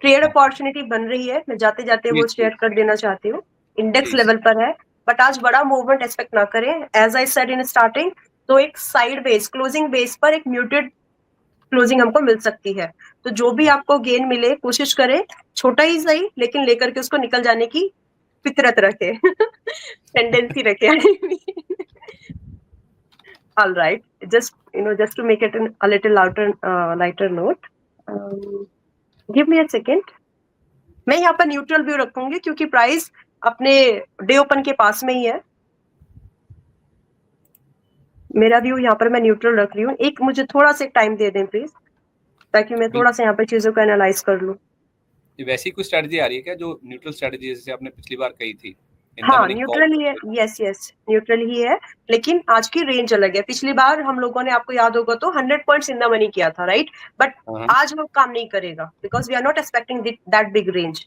Trade opportunity बन रही है, मैं जाते जाते वो शेयर कर देना चाहती हूँ। इंडेक्स लेवल पर है, बट आज बड़ा मूवमेंट एक्सपेक्ट ना करें। As I said in starting, तो एक साइड बेस क्लोजिंग बेस पर एक म्यूटेड क्लोजिंग हमको मिल सकती है। तो जो भी आपको गेन मिले कोशिश करें, छोटा ही सही लेकिन लेकर के उसको निकल जाने की फितरत रखे टेंडेंसी रखे। All right, just to make it a little lighter note, give me a second. मैं यहाँ पर न्यूट्रल व्यू रखूंगी क्योंकि प्राइस अपने डे ओपन के पास में ही है। मेरा व्यू यहाँ पर मैं न्यूट्रल रख रही हूँ। एक मुझे थोड़ा सा टाइम दे दें प्लीज, ताकि मैं थोड़ा सा यहाँ पर चीजों को एनालाइज कर लूँ। वैसी कोई स्ट्रेटजी आ रही है क्या जो न्यूट्रल स्ट्रेटजी जैसे आपने पिछली बार कही थी? हाँ, न्यूट्रल ही है। यस न्यूट्रल ही है, लेकिन आज की रेंज अलग है। पिछली बार हम लोगों ने, आपको याद होगा तो 100 पॉइंट्स इन द मनी किया था, राइट? बट आज वो काम नहीं करेगा because we are not expecting that big range,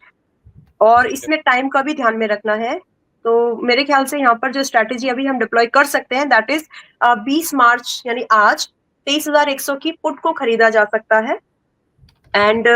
और इसमें टाइम का भी ध्यान में रखना है। तो मेरे ख्याल से यहाँ पर जो स्ट्रैटेजी अभी हम डिप्लॉय कर सकते हैं, दैट इज 20 मार्च यानी आज 23,100 की पुट को खरीदा जा सकता है एंड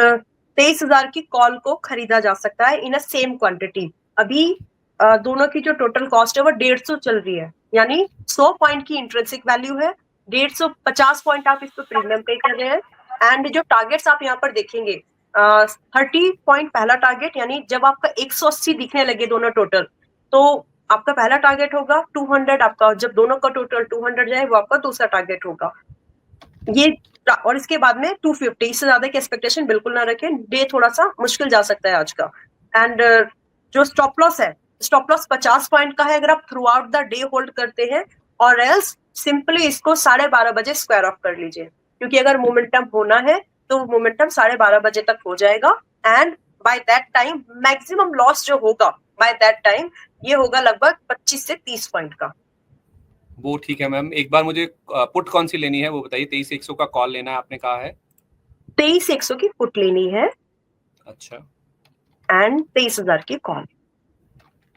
23,000 की कॉल को खरीदा जा सकता है इन अ सेम क्वांटिटी। अभी दोनों की जो टोटल कॉस्ट है वो 150 चल रही है, यानी 100 पॉइंट की इंट्रिंसिक वैल्यू है, 150 पॉइंट आप इस पर प्रीमियम पे कर रहे हैं। एंड जो टारगेट्स आप यहाँ पर देखेंगे, 30 पॉइंट पहला टारगेट, यानी जब आपका 180 दिखने लगे दोनों टोटल, तो आपका पहला टारगेट होगा 200। आपका जब दोनों का टोटल 200 जाए वो आपका दूसरा टारगेट होगा ये, और इसके बाद में 250। इससे ज्यादा की एक्सपेक्टेशन बिल्कुल ना रखें, डे थोड़ा सा मुश्किल जा सकता है आज का। एंड जो स्टॉप लॉस है, स्टॉप लॉस 50 पॉइंट का है अगर आप through out the day hold करते हैं, और एल्स सिंपली इसको 12:30 बजे स्क्वायर ऑफ कर लीजिए, क्योंकि अगर मोमेंटम होना है तो मोमेंटम 12:30 बजे तक हो जाएगा। And by that time maximum loss जो होगा बाय दैट टाइम ये होगा लगभग 25 से 30 पॉइंट का। वो ठीक है मैम, एक बार मुझे पुट कौन सी लेनी है वो बताइए। 23,100 का कॉल लेना है आपने कहा है? 23,100 की पुट लेनी है। अच्छा। एंड 23,000 की कॉल।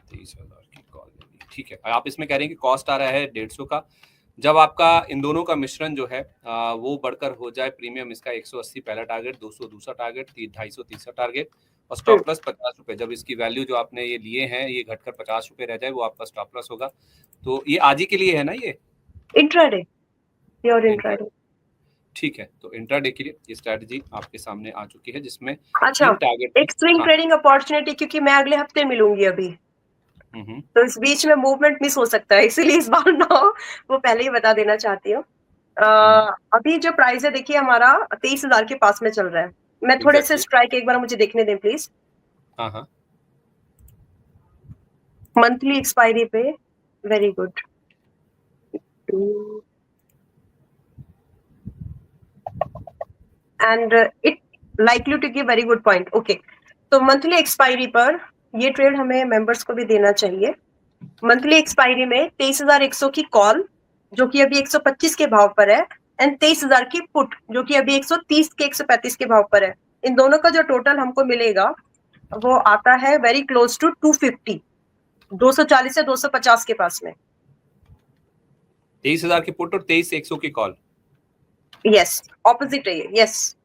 23,000 की कॉल लेनी, ठीक है। आप इसमें कह रहे हैं कि कॉस्ट आ रहा है 150 का। जब आपका इन दोनों का मिश्रण जो है वो बढ़कर हो जाए प्रीमियम, इसका 180 पहला टारगेट, 200 दूसरा टारगेट, 250 तीसरा टारगेट, और स्टॉप लॉस 50 रुपए, जब इसकी वैल्यू जो आपने ये लिए हैं ये घटकर 50 रुपए रह जाए, वो आपका स्टॉप लॉस होगा। तो ये आज ही के लिए है ना? ये इंट्राडे, प्योर इंट्राडे। ठीक है, तो इंट्राडे के लिए ये स्ट्रेटजी आपके सामने आ चुकी है, जिसमें अच्छा, एक स्विंग ट्रेडिंग अपॉर्चुनिटी, क्योंकि मैं अगले हफ्ते मिलूंगी अभी, तो इस बीच में मूवमेंट मिस हो सकता है, इसीलिए इस बार ना वो पहले ही बता देना चाहती हूँ। अभी जो प्राइस है देखिए हमारा 23,000 के पास में चल रहा है। मैं थोड़े से स्ट्राइक एक बार मुझे देखने दें प्लीज। हाँ, मंथली एक्सपायरी पे, very good. And it likely to give very good point. Okay, तो मंथली एक्सपायरी पर ये ट्रेड हमें मेंबर्स को भी देना चाहिए। मंथली एक्सपायरी में 23,100 की कॉल जो कि अभी 125 के भाव पर है, एंड 23,000 की पुट जो कि अभी 130 के 135 के भाव पर है। इन दोनों का जो टोटल हमको मिलेगा वो आता है वेरी क्लोज टू 250, 240 से 250 के पास में। 23,000 की पुट और 23,100 की कॉल। यस, ऑपोजिट है ये। यस,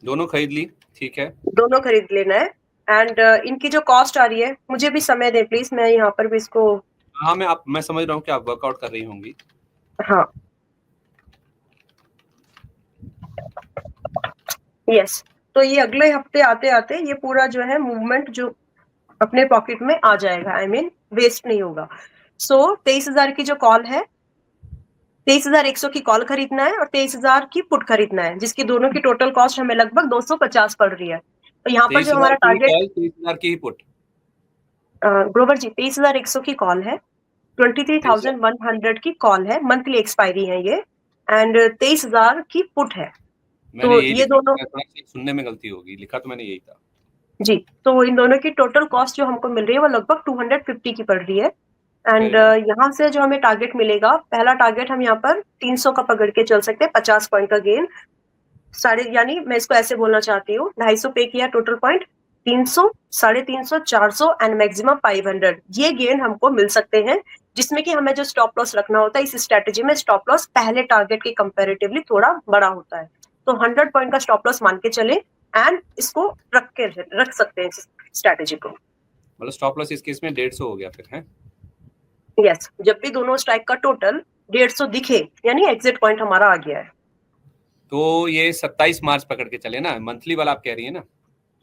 दोनों खरीद ली, ठीक है, दोनों खरीद लेना है। एंड इनकी जो कॉस्ट आ रही है, मुझे भी समय दें प्लीज, मैं यहाँ पर भी इसको। हाँ, मैं समझ रहा हूँ कि आप वर्कआउट कर रही होंगी। हाँ, यस, तो ये अगले हफ्ते आते आते ये पूरा जो है मूवमेंट जो अपने पॉकेट में आ जाएगा, आई मीन वेस्ट नहीं होगा। सो 23,000 की जो कॉल है, 23,100 की कॉल खरीदना है और 23,000 की पुट खरीदना है, जिसकी दोनों की टोटल कॉस्ट हमें लगभग 250 पड़ रही है। तो यहाँ पर जो हमारा टारगेट, 23,000 की ही पुट, ग्रोवर जी 23,100 की कॉल है, 23,100 की कॉल है, मंथली एक्सपायरी है ये, एंड 23,000 की पुट है। तो ये दोनों, सुनने में गलती होगी, लिखा तो मैंने यही था जी। तो इन दोनों की टोटल कॉस्ट जो हमको मिल रही है वो लगभग 250 की पड़ रही है। एंड यहाँ से जो हमें टारगेट मिलेगा, पहला टारगेट हम यहाँ पर 300 का पकड़ के चल सकते हैं, 50 पॉइंट का गेन। यानी मैं इसको ऐसे बोलना चाहती हूँ, 250 पे किया टोटल पॉइंट, 300, 350, 400 एंड मैक्सिमम 500, ये गेन हमको मिल सकते हैं, जिसमें कि हमें जो स्टॉप लॉस रखना होता है इस स्ट्रेटेजी में, स्टॉप लॉस पहले टारगेट के कंपैरेटिवली थोड़ा बड़ा होता है। तो 100 पॉइंट का स्टॉप लॉस मान के चले एंड इसको रख सकते हैं स्ट्रैटेजी को। मतलब स्टॉप लॉस इस केस में 150 हो गया फिर है। यस, जब भी दोनों स्ट्राइक का टोटल 150 दिखे यानी एग्जिट पॉइंट हमारा आ गया है। तो ये 27 मार्च पकड़ के चले ना, मंथली वाला आप कह रही है ना?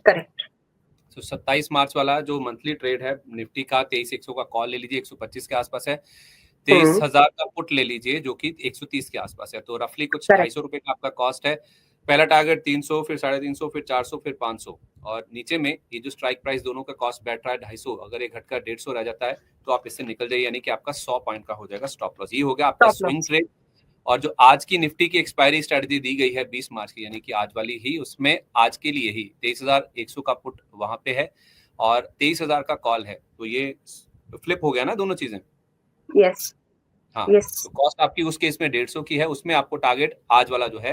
करेक्ट। तो 27 मार्च वाला जो मंथली ट्रेड है निफ्टी का, 23,100 का कॉल ले लीजिए, 125 के आसपास है। 23,000 का पुट ले लीजिए जो कि 130 के आसपास है। तो रफली कुछ 250 रुपए का आपका कॉस्ट है। पहला टारगेट 300, फिर 350, फिर 400, फिर 500, और नीचे में ये जो स्ट्राइक प्राइस दोनों का कॉस्ट बैठ रहा है 250, अगर ये घटकर 150 रह जाता है तो आप इससे निकल जाइए, यानी कि आपका 100 पॉइंट का हो जाएगा स्टॉप लॉस। ये हो गया आपका स्विंग ट्रेड। और जो आज की निफ्टी की एक्सपायरी स्ट्रेटजी दी गई है 20 मार्च की, यानी कि आज वाली ही, उसमें आज के लिए ही 23,100 का पुट वहां पे है और 23,000 का कॉल है। तो ये फ्लिप हो गया ना दोनों चीजें। यस हाँ, यस। तो कॉस्ट आपकी उस केस में 150 की है। उसमें आपको टारगेट आज वाला जो है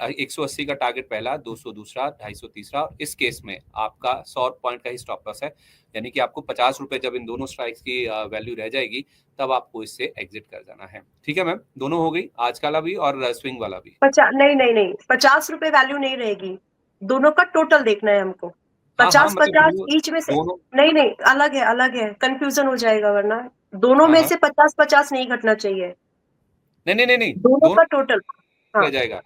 180 का टारगेट पहला, 200 दूसरा, 250 तीसरा, और इस केस में आपका 100 पॉइंट का ही स्टॉप लॉस है। यानी कि आपको 50 रुपए जब इन दोनों स्ट्राइक्स की वैल्यू रह जाएगी तब आपको इससे एग्जिट कर जाना है। ठीक है मैम, दोनों हो गई, आज वाला भी और स्विंग वाला भी। नहीं, 50 रुपए वैल्यू नहीं रहेगी, दोनों का टोटल देखना है हमको। 50-50 ईच में से नहीं, अलग है, कंफ्यूजन हो जाएगा वरना। दोनों में से 50-50 नहीं घटना चाहिए। नहीं, दोनों का टोटल रह जाएगा।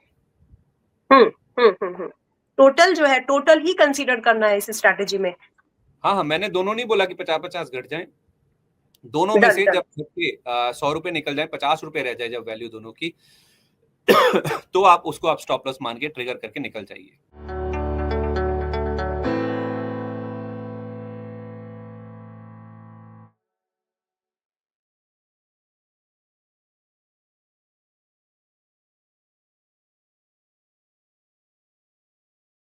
टोटल जो है, टोटल ही कंसीडर करना है इस स्ट्रैटेजी में। हाँ, मैंने दोनों नहीं बोला कि 50-50 घट जाए। दोनों में से जब 100 रुपए निकल जाए, 50 रुपए रह जाए जब वैल्यू दोनों की तो आप उसको आप स्टॉप लॉस मान के ट्रिगर करके निकल जाइए।